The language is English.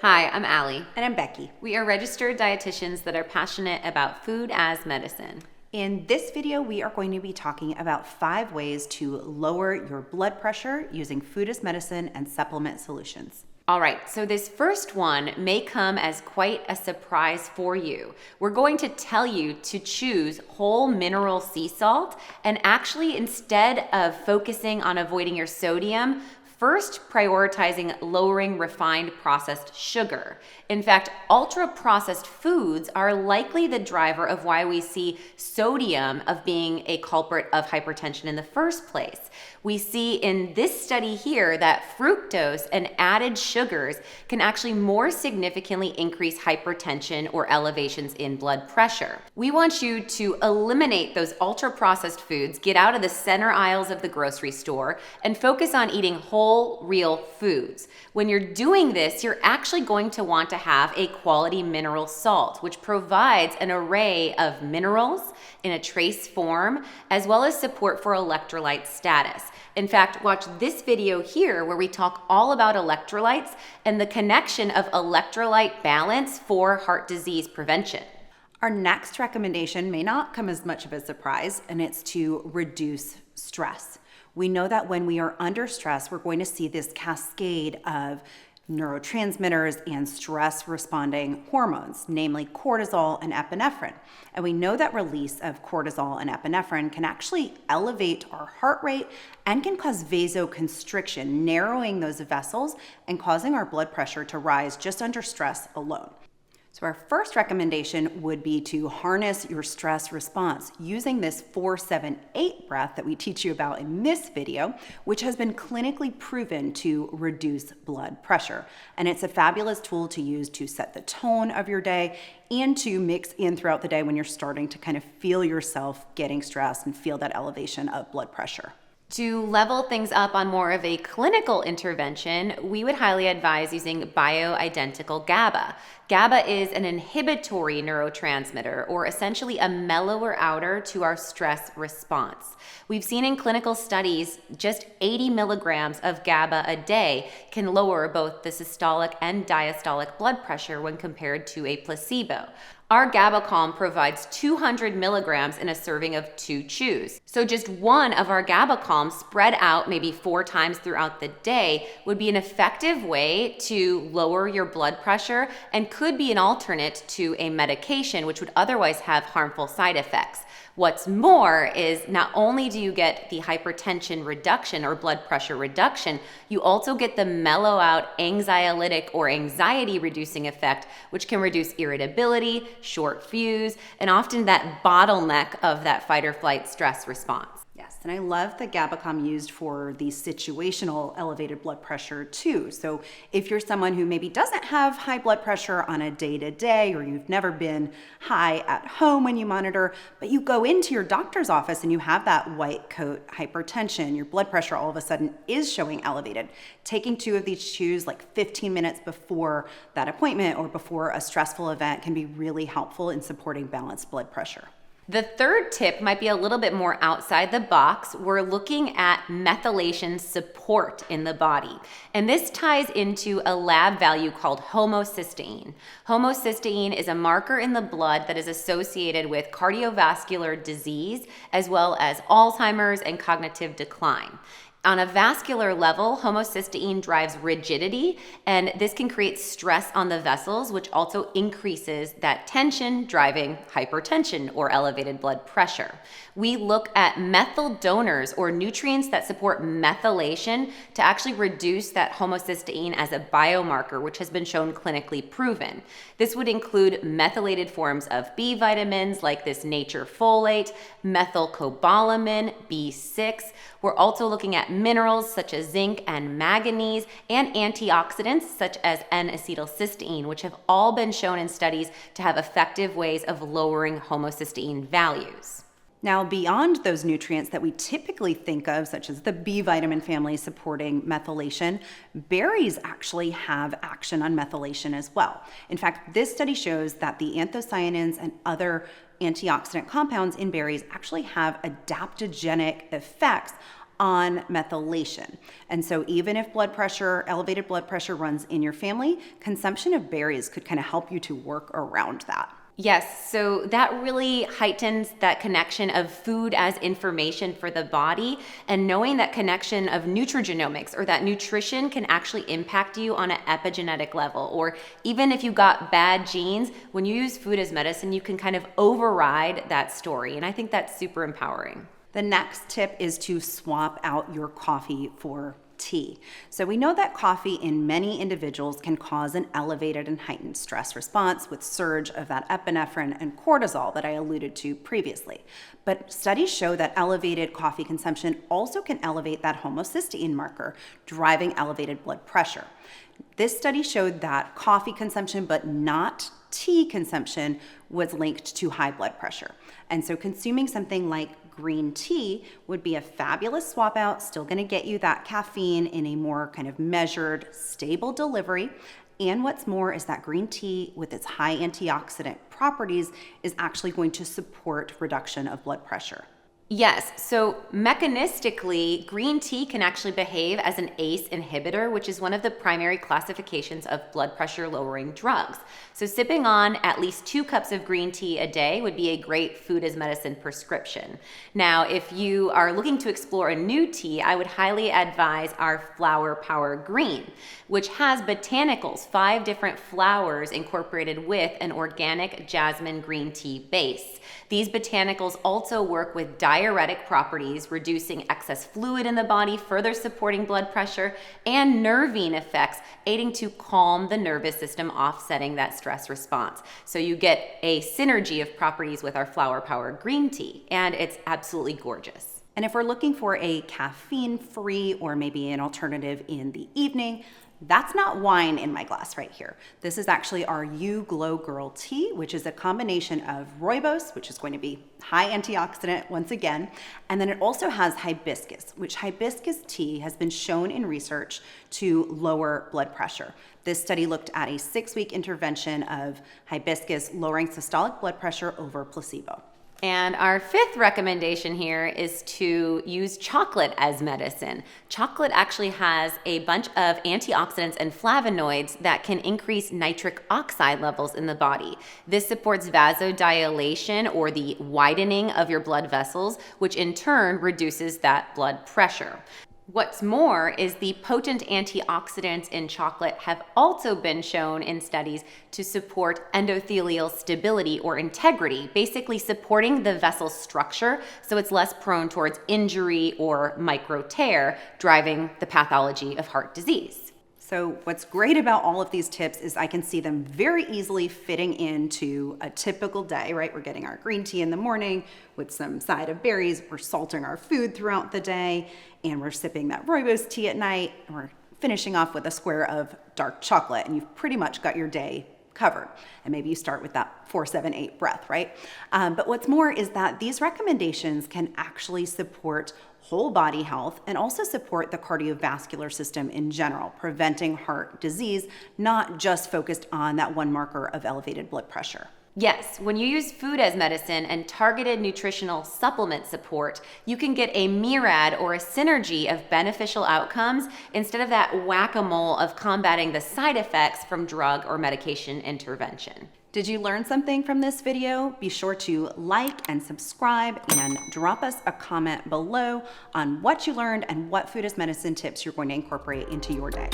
Hi, I'm Allie. And I'm Becky. We are registered dietitians that are passionate about food as medicine. In this video, we are going to be talking about 5 ways to lower your blood pressure using food as medicine and supplement solutions. All right, so this first one may come as quite a surprise for you. We're going to tell you to choose whole mineral sea salt, and actually, instead of focusing on avoiding your sodium, first prioritizing lowering refined processed sugar. In fact, ultra-processed foods are likely the driver of why we see sodium of being a culprit of hypertension in the first place. We see in this study here that fructose and added sugars can actually more significantly increase hypertension or elevations in blood pressure. We want you to eliminate those ultra-processed foods, get out of the center aisles of the grocery store, and focus on eating whole, real foods. When you're doing this, you're actually going to want to have a quality mineral salt, which provides an array of minerals in a trace form, as well as support for electrolyte status. In fact, watch this video here where we talk all about electrolytes and the connection of electrolyte balance for heart disease prevention. Our next recommendation may not come as much of a surprise, and it's to reduce stress. We know that when we are under stress, we're going to see this cascade of neurotransmitters and stress responding hormones, namely cortisol and epinephrine. And we know that release of cortisol and epinephrine can actually elevate our heart rate and can cause vasoconstriction, narrowing those vessels and causing our blood pressure to rise just under stress alone. So our first recommendation would be to harness your stress response using this 4-7-8 breath that we teach you about in this video, which has been clinically proven to reduce blood pressure. And it's a fabulous tool to use to set the tone of your day and to mix in throughout the day when you're starting to kind of feel yourself getting stressed and feel that elevation of blood pressure. To level things up on more of a clinical intervention, we would highly advise using bioidentical GABA. GABA is an inhibitory neurotransmitter, or essentially a mellower outer to our stress response. We've seen in clinical studies just 80 milligrams of GABA a day can lower both the systolic and diastolic blood pressure when compared to a placebo. Our GabaCalm provides 200 milligrams in a serving of 2 chews. So just one of our GabaCalms spread out maybe 4 times throughout the day would be an effective way to lower your blood pressure and could be an alternate to a medication which would otherwise have harmful side effects. What's more is not only do you get the hypertension reduction or blood pressure reduction, you also get the mellow out anxiolytic or anxiety reducing effect, which can reduce irritability, short fuse, and often that bottleneck of that fight or flight stress response. Yes, and I love the GabaCalm used for the situational elevated blood pressure too. So if you're someone who maybe doesn't have high blood pressure on a day-to-day, or you've never been high at home when you monitor, but you go into your doctor's office and you have that white coat hypertension, your blood pressure all of a sudden is showing elevated. Taking 2 of these chews like 15 minutes before that appointment or before a stressful event can be really helpful in supporting balanced blood pressure. The third tip might be a little bit more outside the box. We're looking at methylation support in the body. And this ties into a lab value called homocysteine. Homocysteine is a marker in the blood that is associated with cardiovascular disease, as well as Alzheimer's and cognitive decline. On a vascular level, homocysteine drives rigidity, and this can create stress on the vessels, which also increases that tension, driving hypertension or elevated blood pressure. We look at methyl donors, or nutrients that support methylation, to actually reduce that homocysteine as a biomarker, which has been shown clinically proven. This would include methylated forms of B vitamins like this nature folate, methylcobalamin, B6. We're also looking at minerals such as zinc and manganese, and antioxidants such as N-acetylcysteine, which have all been shown in studies to have effective ways of lowering homocysteine values. Now, beyond those nutrients that we typically think of, such as the B vitamin family supporting methylation, berries actually have action on methylation as well. In fact, this study shows that the anthocyanins and other antioxidant compounds in berries actually have adaptogenic effects on methylation. And so even if elevated blood pressure runs in your family, consumption of berries could kind of help you to work around that. Yes, so that really heightens that connection of food as information for the body, and knowing that connection of nutrigenomics, or that nutrition can actually impact you on an epigenetic level. Or even if you got bad genes, when you use food as medicine, you can kind of override that story. And I think that's super empowering. The next tip is to swap out your coffee for tea. So we know that coffee in many individuals can cause an elevated and heightened stress response with surge of that epinephrine and cortisol that I alluded to previously. But studies show that elevated coffee consumption also can elevate that homocysteine marker, driving elevated blood pressure. This study showed that coffee consumption, but not tea consumption, was linked to high blood pressure. And so consuming something like green tea would be a fabulous swap out, still going to get you that caffeine in a more kind of measured, stable delivery. And what's more is that green tea, with its high antioxidant properties, is actually going to support reduction of blood pressure. Yes, so mechanistically, green tea can actually behave as an ACE inhibitor, which is one of the primary classifications of blood pressure lowering drugs. So sipping on at least 2 cups of green tea a day would be a great food as medicine prescription. Now, if you are looking to explore a new tea, I would highly advise our Flower Power Green, which has botanicals, 5 different flowers incorporated with an organic jasmine green tea base. These botanicals also work with diuretic properties, reducing excess fluid in the body, further supporting blood pressure, and nervine effects, aiding to calm the nervous system, offsetting that stress response. So you get a synergy of properties with our Flower Power Green Tea, and it's absolutely gorgeous. And if we're looking for a caffeine-free or maybe an alternative in the evening, that's not wine in my glass right here. This is actually our You Glow Girl tea, which is a combination of rooibos, which is going to be high antioxidant once again, and then it also has hibiscus, which hibiscus tea has been shown in research to lower blood pressure. This study looked at a 6-week intervention of hibiscus lowering systolic blood pressure over placebo. And our 5th recommendation here is to use chocolate as medicine. Chocolate actually has a bunch of antioxidants and flavonoids that can increase nitric oxide levels in the body. This supports vasodilation, or the widening of your blood vessels, which in turn reduces that blood pressure. What's more is the potent antioxidants in chocolate have also been shown in studies to support endothelial stability or integrity, basically supporting the vessel structure so it's less prone towards injury or micro tear, driving the pathology of heart disease. So what's great about all of these tips is I can see them very easily fitting into a typical day, right? We're getting our green tea in the morning with some side of berries. We're salting our food throughout the day, and we're sipping that rooibos tea at night, and we're finishing off with a square of dark chocolate, and you've pretty much got your day covered. And maybe you start with that 4-7-8 breath, right? But what's more is that these recommendations can actually support whole body health and also support the cardiovascular system in general, preventing heart disease, not just focused on that one marker of elevated blood pressure. Yes, when you use food as medicine and targeted nutritional supplement support, you can get a myriad or a synergy of beneficial outcomes instead of that whack-a-mole of combating the side effects from drug or medication intervention. Did you learn something from this video? Be sure to like and subscribe and drop us a comment below on what you learned and what food as medicine tips you're going to incorporate into your day.